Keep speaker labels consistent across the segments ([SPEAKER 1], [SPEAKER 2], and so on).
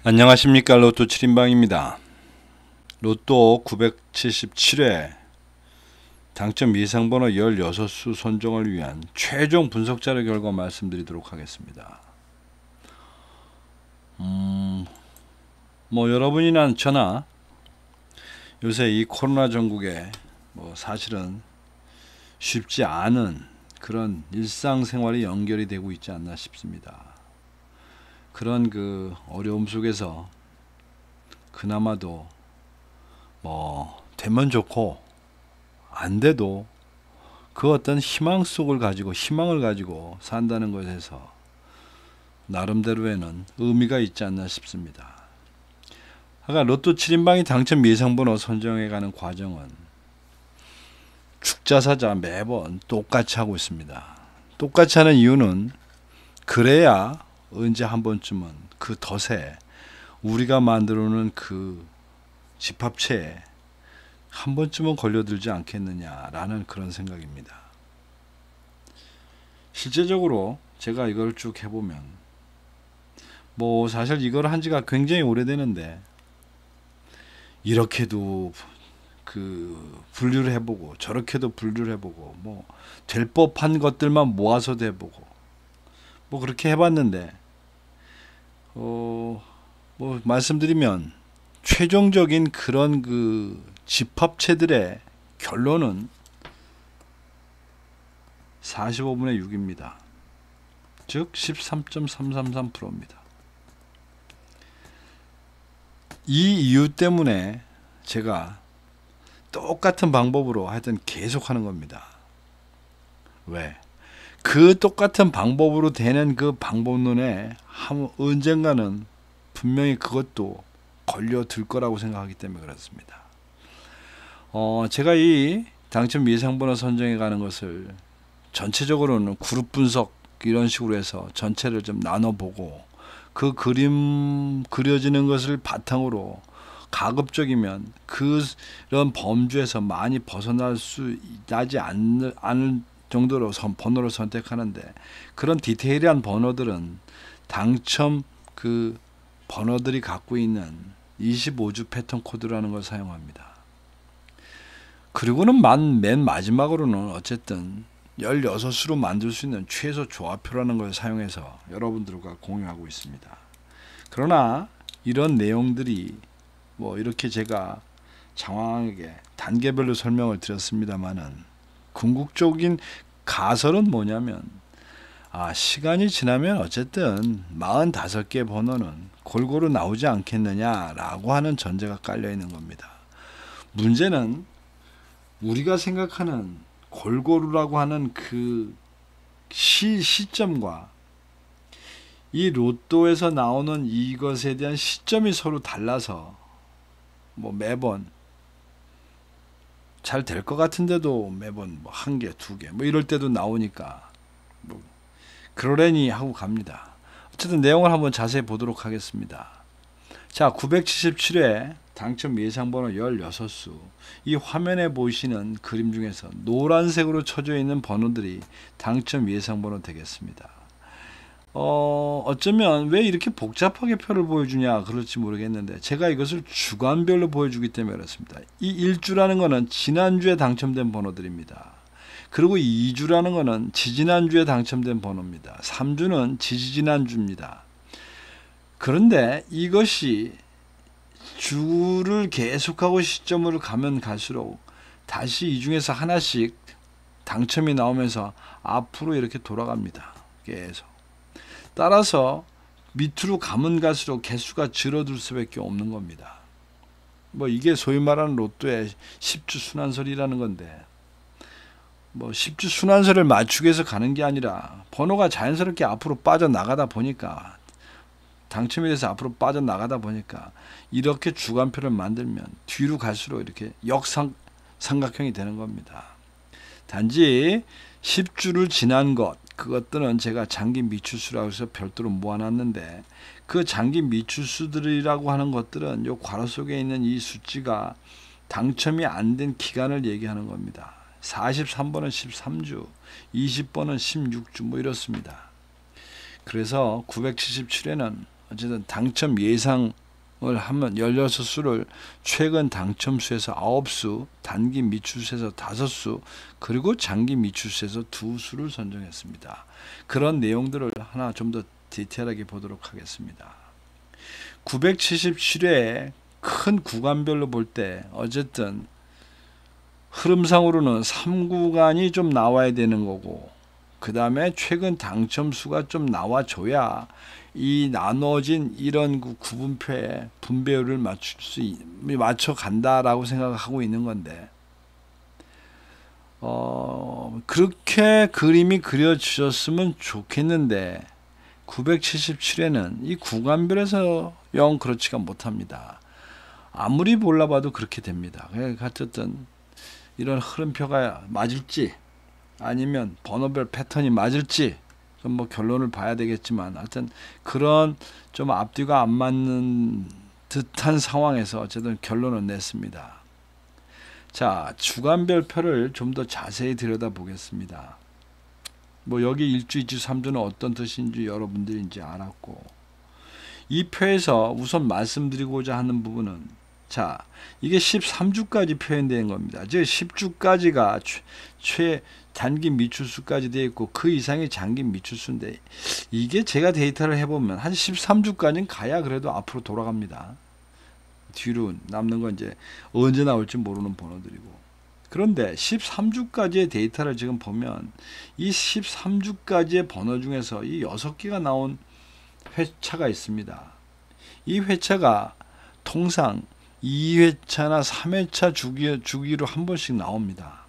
[SPEAKER 1] 안녕하십니까. 로또 7인방입니다. 로또 977회 당첨 예상번호 16수 선정을 위한 최종 분석 자료 결과 말씀드리도록 하겠습니다. 여러분이나 저나 요새 이 코로나 전국에 사실은 쉽지 않은 그런 일상생활이 연결이 되고 있지 않나 싶습니다. 그런 그 어려움 속에서 그나마도 되면 좋고 안 돼도 그 어떤 희망을 가지고 산다는 것에서 나름대로에는 의미가 있지 않나 싶습니다. 아까 로또 7인방이 당첨 예상번호 선정해가는 과정은 축자사자 매번 똑같이 하고 있습니다. 똑같이 하는 이유는 그래야 언제 한 번쯤은 그 덫에 우리가 만들어 놓은 그 집합체에 한 번쯤은 걸려들지 않겠느냐라는 그런 생각입니다. 실제적으로 제가 이걸 쭉 해보면 사실 이걸 한 지가 굉장히 오래되는데 이렇게도 그 분류를 해보고 저렇게도 분류를 해보고 될 법한 것들만 모아서도 해보고 그렇게 해봤는데 말씀드리면 최종적인 그런 그 집합체들의 결론은 45분의 6입니다. 즉 13.333%입니다. 이 이유 때문에 제가 똑같은 방법으로 하여튼 계속 하는 겁니다. 왜? 그 똑같은 방법으로 되는 그 방법론에 언젠가는 분명히 그것도 걸려들 거라고 생각하기 때문에 그렇습니다. 제가 이 당첨 예상번호 선정해 가는 것을 전체적으로는 그룹 분석 이런 식으로 해서 전체를 좀 나눠보고 그 그림 그려지는 것을 바탕으로 가급적이면 그런 범주에서 많이 나지 않을 정도로 번호를 선택하는데 그런 디테일한 번호들은 당첨 그 번호들이 갖고 있는 25주 패턴 코드라는 걸 사용합니다. 그리고는 맨 마지막으로는 어쨌든 16수로 만들 수 있는 최소 조합표라는 걸 사용해서 여러분들과 공유하고 있습니다. 그러나 이런 내용들이 이렇게 제가 장황하게 단계별로 설명을 드렸습니다만은 궁극적인 가설은 뭐냐면 시간이 지나면 어쨌든 45개 번호는 골고루 나오지 않겠느냐라고 하는 전제가 깔려 있는 겁니다. 문제는 우리가 생각하는 골고루라고 하는 그 시점과 이 로또에서 나오는 이것에 대한 시점이 서로 달라서 매번 잘 될 것 같은데도 매번 한 개, 두 개 이럴 때도 나오니까 그러려니 하고 갑니다. 어쨌든 내용을 한번 자세히 보도록 하겠습니다. 자, 977회 당첨 예상번호 16수 이 화면에 보이시는 그림 중에서 노란색으로 쳐져 있는 번호들이 당첨 예상번호 되겠습니다. 어쩌면 왜 이렇게 복잡하게 표를 보여주냐 그럴지 모르겠는데 제가 이것을 주간별로 보여주기 때문에 그렇습니다. 이 1주라는 것은 지난주에 당첨된 번호들입니다. 그리고 2주라는 것은 지지난주에 당첨된 번호입니다. 3주는 지지난주입니다. 그런데 이것이 주를 계속하고 시점으로 가면 갈수록 다시 이 중에서 하나씩 당첨이 나오면서 앞으로 이렇게 돌아갑니다. 계속. 따라서 밑으로 가면 갈수록 개수가 줄어들 수밖에 없는 겁니다. 이게 소위 말하는 로또의 10주 순환설이라는 건데 10주 순환설을 맞추기 위해서 가는 게 아니라 번호가 자연스럽게 앞으로 빠져나가다 보니까 당첨이 돼서 앞으로 빠져나가다 보니까 이렇게 주간표를 만들면 뒤로 갈수록 이렇게 역삼각형이 되는 겁니다. 단지 10주를 지난 그것들은 제가 장기 미추수라고 해서 별도로 모아놨는데 그 장기 미추수들이라고 하는 것들은 요 괄호 속에 있는 이 숫자가 당첨이 안 된 기간을 얘기하는 겁니다. 43번은 13주, 20번은 16주 이렇습니다. 그래서 977회는 어쨌든 당첨 예상을 하면 16수를 최근 당첨수에서 9수, 단기 미출수에서 5수, 그리고 장기 미출수에서 2수를 선정했습니다. 그런 내용들을 하나 좀 더 디테일하게 보도록 하겠습니다. 977회 큰 구간별로 볼 때 어쨌든 흐름상으로는 3구간이 좀 나와야 되는 거고, 그 다음에 최근 당첨수가 좀 나와줘야 이 나눠진 이런 구분표에 분배율을 맞춰 간다라고 생각하고 있는 건데, 그렇게 그림이 그려주셨으면 좋겠는데 977회는 이 구간별에서 영 그렇지가 못합니다. 아무리 몰라봐도 그렇게 됩니다. 어쨌든 이런 흐름표가 맞을지 아니면 번호별 패턴이 맞을지 좀 뭐 결론을 봐야 되겠지만, 하여튼 그런 좀 앞뒤가 안 맞는 듯한 상황에서 어쨌든 결론을 냈습니다. 자, 주간별 표를 좀 더 자세히 들여다보겠습니다. 뭐 여기 1주, 2주, 3주는 어떤 뜻인지 여러분들이 이제 알았고, 이 표에서 우선 말씀드리고자 하는 부분은, 자, 이게 13주까지 표현되는 겁니다. 즉 10주까지가 단기 미출수까지 되어 있고 그 이상이 장기 미출수인데, 이게 제가 데이터를 해보면 한 13주까지는 가야 그래도 앞으로 돌아갑니다. 뒤로 남는 건 이제 언제 나올지 모르는 번호들이고. 그런데 13주까지의 데이터를 지금 보면 이 13주까지의 번호 중에서 이 6개가 나온 회차가 있습니다. 이 회차가 통상 2회차나 3회차 주기로 한 번씩 나옵니다.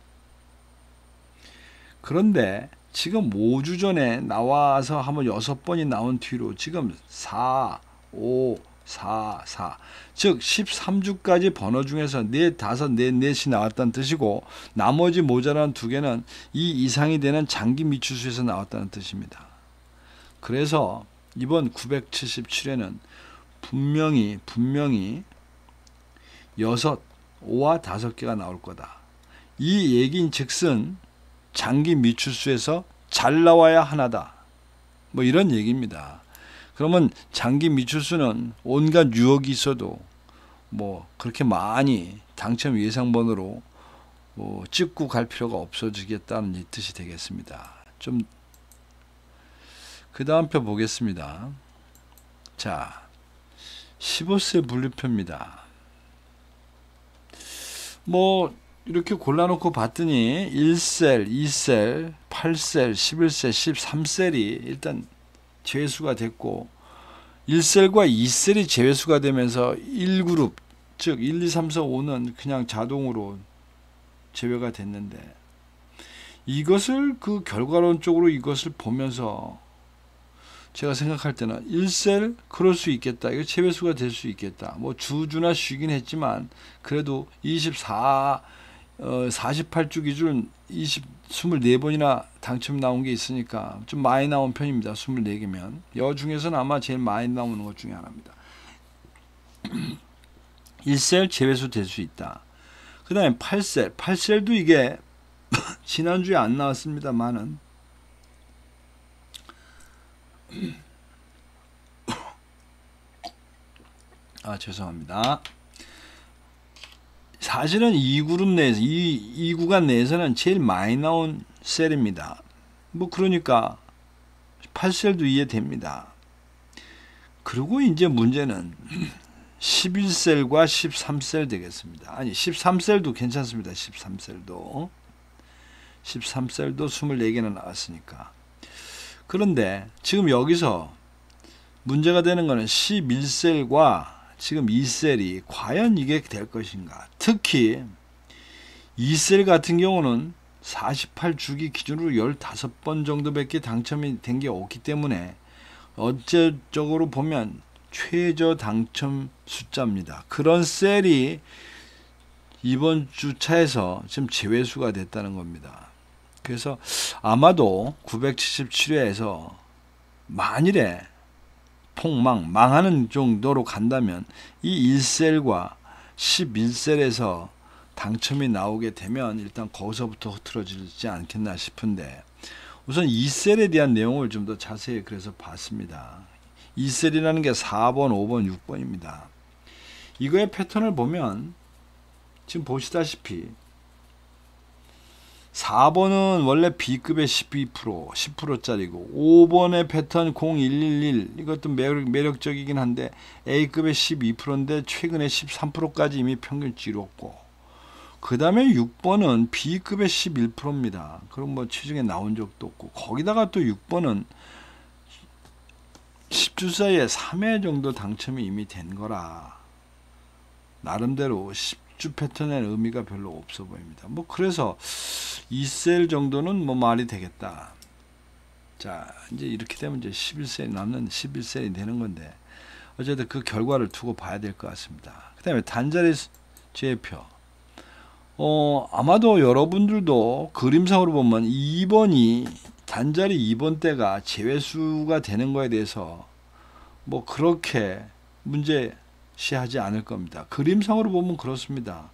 [SPEAKER 1] 그런데 지금 5주 전에 나와서 한번 6번이 나온 뒤로 지금 4, 5, 4, 4, 즉 13주까지 번호 중에서 4, 5, 4, 4이 나왔다는 뜻이고, 나머지 모자란 2개는 이 이상이 되는 장기 미출수에서 나왔다는 뜻입니다. 그래서 이번 977회는 분명히 6, 5와 5개가 나올 거다. 이 얘기인 즉슨 장기 미출수에서 잘 나와야 하나다. 뭐 이런 얘기입니다. 그러면 장기 미출수는 온갖 유혹이 있어도 뭐 그렇게 많이 당첨 예상번호로 뭐 찍고 갈 필요가 없어지겠다는 이 뜻이 되겠습니다. 좀 그 다음 표 보겠습니다. 자, 15세 분류표입니다. 뭐 이렇게 골라놓고 봤더니 1셀, 2셀, 8셀, 11셀, 13셀이 일단 제외수가 됐고, 1셀과 2셀이 제외수가 되면서 1그룹, 즉 1, 2, 3, 4, 5는 그냥 자동으로 제외가 됐는데, 이것을 그 결과론적으로 이것을 보면서 제가 생각할 때는 1셀 그럴 수 있겠다. 이거 제외수가 될 수 있겠다. 뭐 주주나 쉬긴 했지만 그래도 48주 기준 24번이나 당첨 나온 게 있으니까 좀 많이 나온 편입니다. 24개면. 여 중에서는 아마 제일 많이 나오는 것 중에 하나입니다. 1셀 제외수 될 수 있다. 그 다음에 8셀. 8셀도 이게 지난주에 안 나왔습니다만은 죄송합니다. 사실은 이 그룹 내에서 이 구간 내에서는 제일 많이 나온 셀입니다. 뭐 그러니까 8셀도 이해됩니다. 그리고 이제 문제는 11셀과 13셀 되겠습니다. 아니 13셀도 괜찮습니다. 13셀도 24개나 나왔으니까. 그런데 지금 여기서 문제가 되는 것은 11셀과 지금 2셀이 과연 이게 될 것인가. 특히 2셀 같은 경우는 48주기 기준으로 15번 정도밖에 당첨이 된 게 없기 때문에 어째적으로 보면 최저 당첨 숫자입니다. 그런 셀이 이번 주차에서 지금 제외수가 됐다는 겁니다. 그래서 아마도 977회에서 만일에 망하는 정도로 간다면 이 1셀과 11셀에서 당첨이 나오게 되면 일단 거기서부터 흐트러지지 않겠나 싶은데, 우선 2셀에 대한 내용을 좀 더 자세히 그래서 봤습니다. 2셀이라는 게 4번, 5번, 6번입니다. 이거의 패턴을 보면 지금 보시다시피 4번은 원래 B급의 12%, 10%짜리고 5번의 패턴 0111 이것도 매력적이긴 한데 A급의 12%인데 최근에 13%까지 이미 평균치 이뤘고, 그 다음에 6번은 B급의 11%입니다. 그럼 뭐 최종에 나온 적도 없고, 거기다가 또 6번은 10주 사이에 3회 정도 당첨이 이미 된 거라 나름대로 10주 패턴의 의미가 별로 없어 보입니다. 뭐 그래서 2셀 정도는 뭐 말이 되겠다. 자, 이제 이렇게 되면 이제 11셀이 남는 11셀이 되는 건데, 어쨌든 그 결과를 두고 봐야 될 것 같습니다. 그 다음에 단자리 제표. 아마도 여러분들도 그림상으로 보면 2번이 단자리 2번 때가 제외수가 되는 거에 대해서 뭐 그렇게 문제시하지 않을 겁니다. 그림상으로 보면 그렇습니다.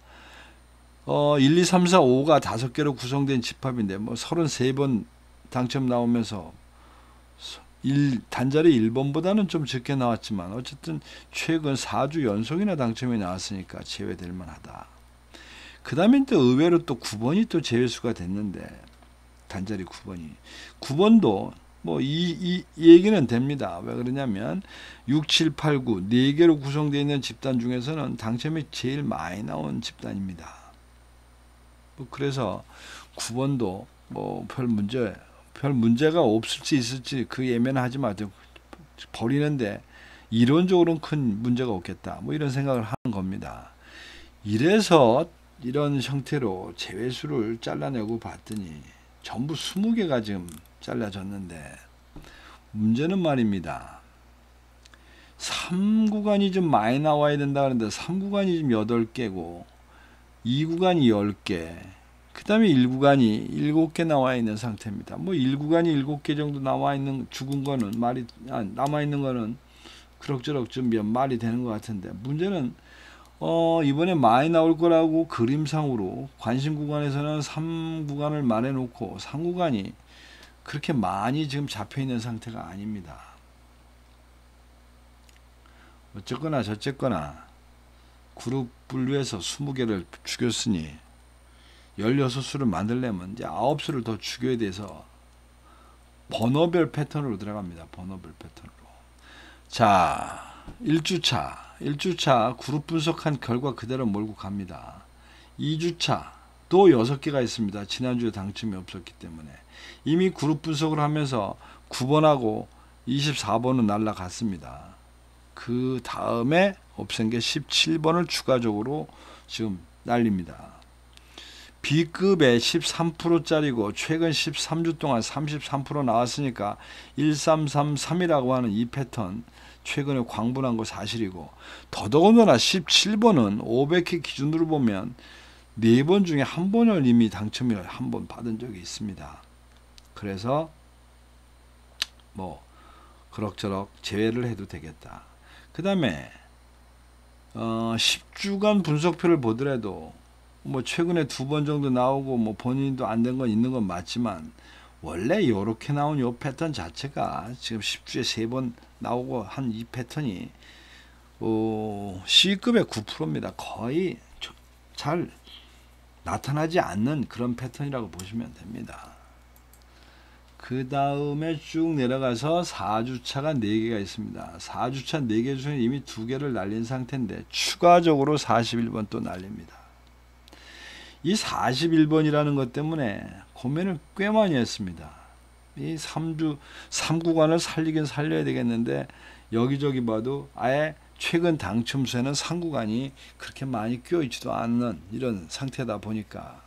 [SPEAKER 1] 1, 2, 3, 4, 5가 5개로 구성된 집합인데 뭐 33번 당첨 나오면서 단자리 1번보다는 좀 적게 나왔지만 어쨌든 최근 4주 연속이나 당첨이 나왔으니까 제외될 만하다. 그 다음에 또 의외로 또 9번이 또 제외수가 됐는데, 단자리 9번도 뭐 이 얘기는 됩니다. 왜 그러냐면 6, 7, 8, 9 4개로 구성되어 있는 집단 중에서는 당첨이 제일 많이 나온 집단입니다. 뭐 그래서 9번도 뭐 별 문제가 없을지 있을지 그 예매는 하지 마세요. 버리는데 이론적으로는 큰 문제가 없겠다. 뭐 이런 생각을 하는 겁니다. 이래서 이런 형태로 제외수를 잘라내고 봤더니 전부 20개가 지금 잘라졌는데, 문제는 말입니다. 3구간이 좀 많이 나와야 된다 그러는데 3구간이 지금 8개고 2구간이 10개, 그 다음에 1구간이 7개 나와 있는 상태입니다. 뭐 1구간이 7개 정도 나와 있는 죽은 거는 남아 있는 거는 그럭저럭 좀 말이 되는 것 같은데, 문제는 이번에 많이 나올 거라고 그림상으로 관심 구간에서는 3구간을 말해 놓고 3구간이 그렇게 많이 지금 잡혀 있는 상태가 아닙니다. 어쨌거나 저쨌거나 그룹 분류해서 20개를 죽였으니 16수를 만들려면 이제 9수를 더 죽여야 돼서 번호별 패턴으로 들어갑니다. 번호별 패턴으로. 자, 1주차 그룹 분석한 결과 그대로 몰고 갑니다. 2주차 또 6개가 있습니다. 지난주에 당첨이 없었기 때문에 이미 그룹 분석을 하면서 9번하고 24번은 날라갔습니다. 그 다음에 없앤 게 17번을 추가적으로 지금 날립니다. B급에 13%짜리고 최근 13주 동안 33% 나왔으니까 1333이라고 하는 이 패턴 최근에 광분한 거 사실이고, 더더군다나 17번은 500회 기준으로 보면 4번 중에 1번을 이미 당첨을 1번 받은 적이 있습니다. 그래서 뭐 그럭저럭 제외를 해도 되겠다. 그 다음에 10주간 분석표를 보더라도 뭐 최근에 2번 정도 나오고 뭐 본인도 안 된 건 있는 건 맞지만, 원래 이렇게 나온 요 패턴 자체가 지금 10주에 3번 나오고 한 이 패턴이 C급의 9%입니다. 거의 잘 나타나지 않는 그런 패턴이라고 보시면 됩니다. 그 다음에 쭉 내려가서 4주차가 4개가 있습니다. 4주차 4개 중에 이미 2개를 날린 상태인데 추가적으로 41번 또 날립니다. 이 41번이라는 것 때문에 고민을 꽤 많이 했습니다. 이 3구간을 살리긴 살려야 되겠는데 여기저기 봐도 아예 최근 당첨수에는 3구간이 그렇게 많이 끼어있지도 않는 이런 상태다 보니까,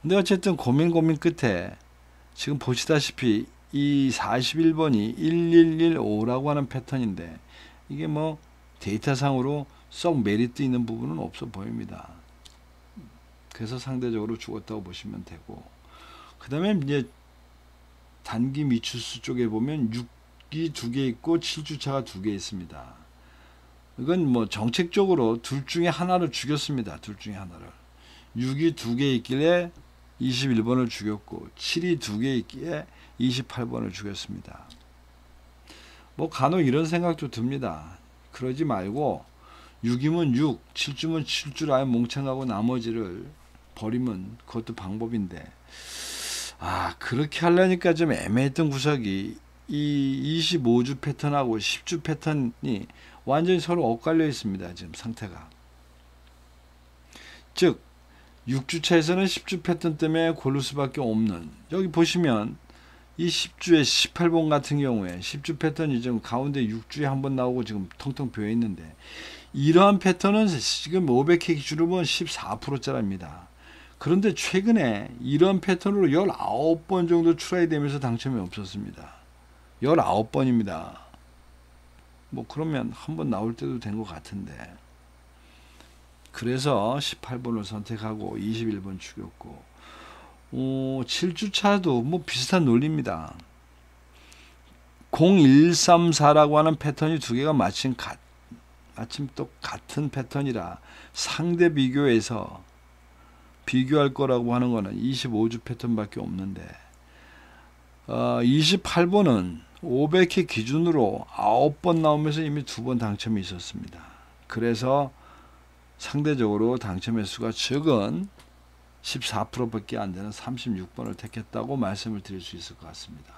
[SPEAKER 1] 근데 어쨌든 고민 끝에 지금 보시다시피 이 41번이 1115라고 하는 패턴인데 이게 뭐 데이터상으로 썩 메리트 있는 부분은 없어 보입니다. 그래서 상대적으로 죽었다고 보시면 되고, 그 다음에 이제 단기 미추수 쪽에 보면 6이 2개 있고 7주차가 2개 있습니다. 이건 뭐 정책적으로 둘 중에 하나를 죽였습니다. 둘 중에 하나를. 6이 2개 있길래 21번을 죽였고 7이 2개 있기에 28번을 죽였습니다. 뭐 간혹 이런 생각도 듭니다. 그러지 말고 6이면 6, 7주면 7줄 아예 몽창하고 나머지를 버리면 그것도 방법인데, 그렇게 하려니까 좀 애매했던 구석이 이 25주 패턴하고 10주 패턴이 완전히 서로 엇갈려 있습니다. 지금 상태가. 즉 6주차에서는 10주 패턴 때문에 고를 수밖에 없는, 여기 보시면 이 10주의 18번 같은 경우에 10주 패턴이 지금 가운데 6주에 한번 나오고 지금 텅텅 비어 있는데, 이러한 패턴은 지금 500회 기준으로 보면 14%짜리입니다. 그런데 최근에 이런 패턴으로 19번 정도 트라이 되면서 당첨이 없었습니다. 19번입니다. 뭐 그러면 한번 나올 때도 된 것 같은데, 그래서 18번을 선택하고 21번 죽였고, 7주차도 뭐 비슷한 논리입니다. 0134라고 하는 패턴이 두 개가 마침 또 같은 패턴이라 상대 비교해서 비교할 거라고 하는 거는 25주 패턴밖에 없는데, 28번은 500회 기준으로 9번 나오면서 이미 2번 당첨이 있었습니다. 그래서 상대적으로 당첨 횟수가 적은 14%밖에 안 되는 36번을 택했다고 말씀을 드릴 수 있을 것 같습니다.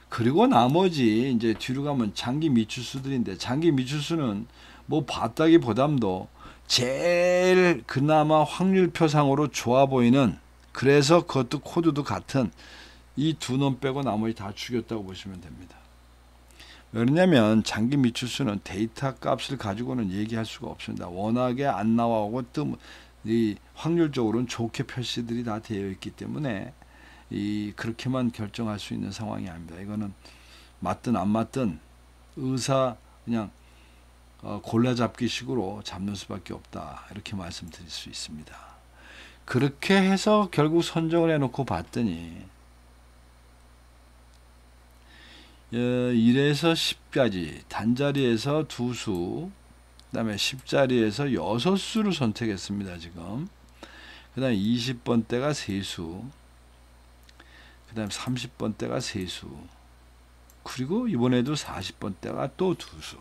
[SPEAKER 1] 그리고 나머지 이제 뒤로 가면 장기 미추수들인데, 장기 미추수는 뭐 봤다기보담도 제일 그나마 확률표상으로 좋아 보이는, 그래서 그것도 코드도 같은 이 두 놈 빼고 나머지 다 죽였다고 보시면 됩니다. 왜냐면 장기 미추수는 데이터 값을 가지고는 얘기할 수가 없습니다. 워낙에 안 나와오고 이 확률적으로는 좋게 표시들이 다 되어 있기 때문에 그렇게만 결정할 수 있는 상황이 아닙니다. 이거는 맞든 안 맞든 의사 그냥 골라잡기 식으로 잡는 수밖에 없다, 이렇게 말씀드릴 수 있습니다. 그렇게 해서 결국 선정을 해놓고 봤더니 1에서 10까지 단자리에서 2수, 그 다음에 10자리에서 6수를 선택했습니다. 지금 그 다음에 20번대가 3수, 그 다음에 30번대가 3수, 그리고 이번에도 40번대가 또 2수.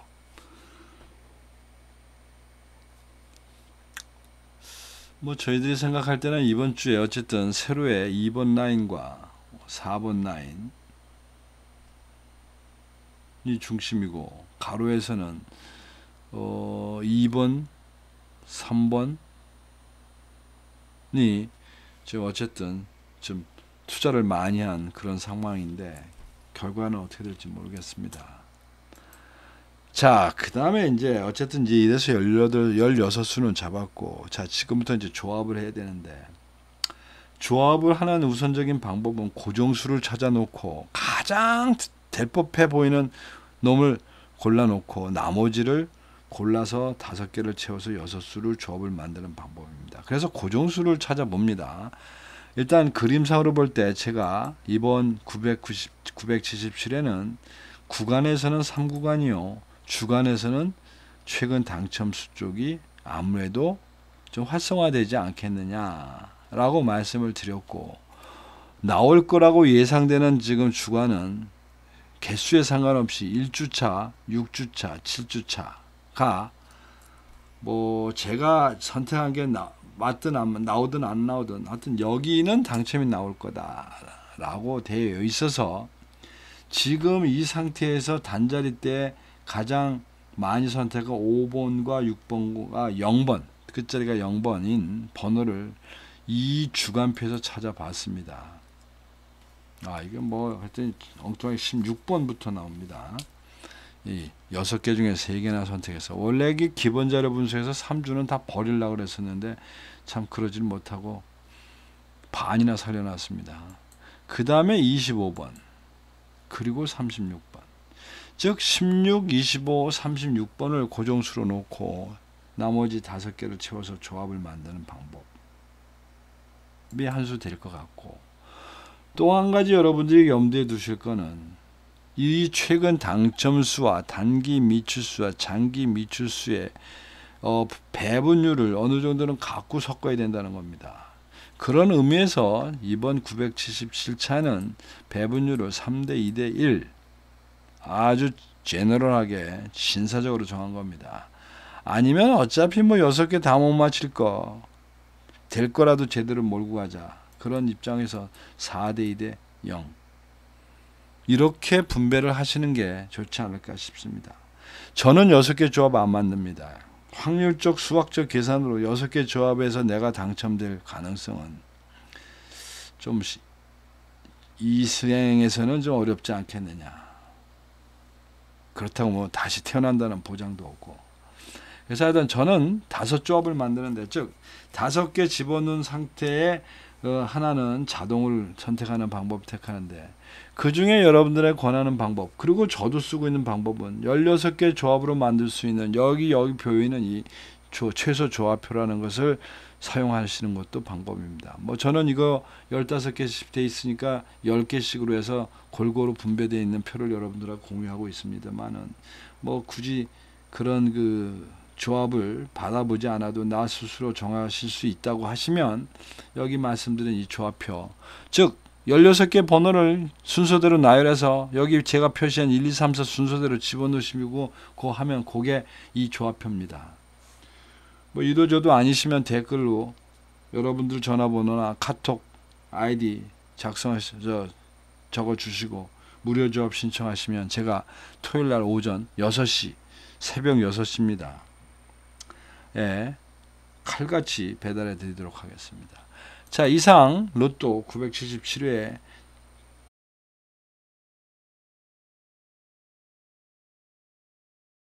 [SPEAKER 1] 뭐 저희들이 생각할 때는 이번 주에 어쨌든 세로의 2번 라인과 4번 라인이 중심이고, 가로에서는 2번, 3번이 지금 어쨌든 좀 투자를 많이 한 그런 상황인데, 결과는 어떻게 될지 모르겠습니다. 자, 그 다음에 이제 어쨌든 이제 1에서 16수는 잡았고, 자, 지금부터 이제 조합을 해야 되는데, 조합을 하는 우선적인 방법은 고정수를 찾아놓고 가장 될 법해 보이는 놈을 골라놓고 나머지를 골라서 5개를 채워서 6수를 조합을 만드는 방법입니다. 그래서 고정수를 찾아봅니다. 일단 그림상으로 볼 때 제가 이번 977에는 구간에서는 3구간이요, 주간에서는 최근 당첨수 쪽이 아무래도 좀 활성화되지 않겠느냐라고 말씀을 드렸고, 나올 거라고 예상되는 지금 주간은 개수에 상관없이 1주차, 6주차, 7주차가 뭐 제가 선택한 게 맞든 나오든 안 나오든 하여튼 여기는 당첨이 나올 거다라고 되어 있어서, 지금 이 상태에서 단자리 때 가장 많이 선택한 5번과 6번과 0번, 끝자리가 0번인 번호를 이 주간표에서 찾아봤습니다. 이게 뭐 하여튼 엉뚱하게 16번부터 나옵니다. 이 6개 중에 3개나 선택해서, 원래 기본 자료 분석에서 3주는 다 버리려고 그랬었는데 참 그러질 못하고 반이나 살려놨습니다. 그 다음에 25번, 그리고 36번, 즉 16, 25, 36번을 고정수로 놓고 나머지 5개를 채워서 조합을 만드는 방법이 한 수 될 것 같고, 또 한 가지 여러분들이 염두에 두실 거는 이 최근 당첨수와 단기 미추수와 장기 미추수의 배분율을 어느 정도는 갖고 섞어야 된다는 겁니다. 그런 의미에서 이번 977차는 배분율을 3대 2대 1, 아주 제너럴하게 신사적으로 정한 겁니다. 아니면 어차피 뭐 6개 다 못 맞힐 거 될 거라도 제대로 몰고 가자. 그런 입장에서 4대 2대 0 이렇게 분배를 하시는 게 좋지 않을까 싶습니다. 저는 6개 조합 안 만듭니다. 확률적 수학적 계산으로 6개 조합에서 내가 당첨될 가능성은 좀 이 수행에서는 좀 어렵지 않겠느냐. 그렇다고 뭐 다시 태어난다는 보장도 없고. 그래서 하여튼 저는 5조합을 만드는데, 즉 5개 집어넣은 상태에 하나는 자동을 선택하는 방법을 택하는데, 그 중에 여러분들의 권하는 방법, 그리고 저도 쓰고 있는 방법은 16개 조합으로 만들 수 있는 여기 표에는 이 최소 조합표라는 것을 사용하시는 것도 방법입니다. 뭐 저는 이거 15개씩 돼 있으니까 10개씩으로 해서 골고루 분배되어 있는 표를 여러분들하고 공유하고 있습니다만은 뭐 굳이 그런 그 조합을 받아보지 않아도 나 스스로 정하실 수 있다고 하시면 여기 말씀드린 이 조합표, 즉 16개 번호를 순서대로 나열해서 여기 제가 표시한 1, 2, 3, 4 순서대로 집어넣으시고 그거 하면 그게 이 조합표입니다. 뭐 이도저도 아니시면 댓글로 여러분들 전화번호나 카톡 아이디 적어 주시고 무료 조합 신청하시면 제가 토요일날 오전 6시 새벽 6시입니다. 예, 칼같이 배달해 드리도록 하겠습니다. 자, 이상 로또 977회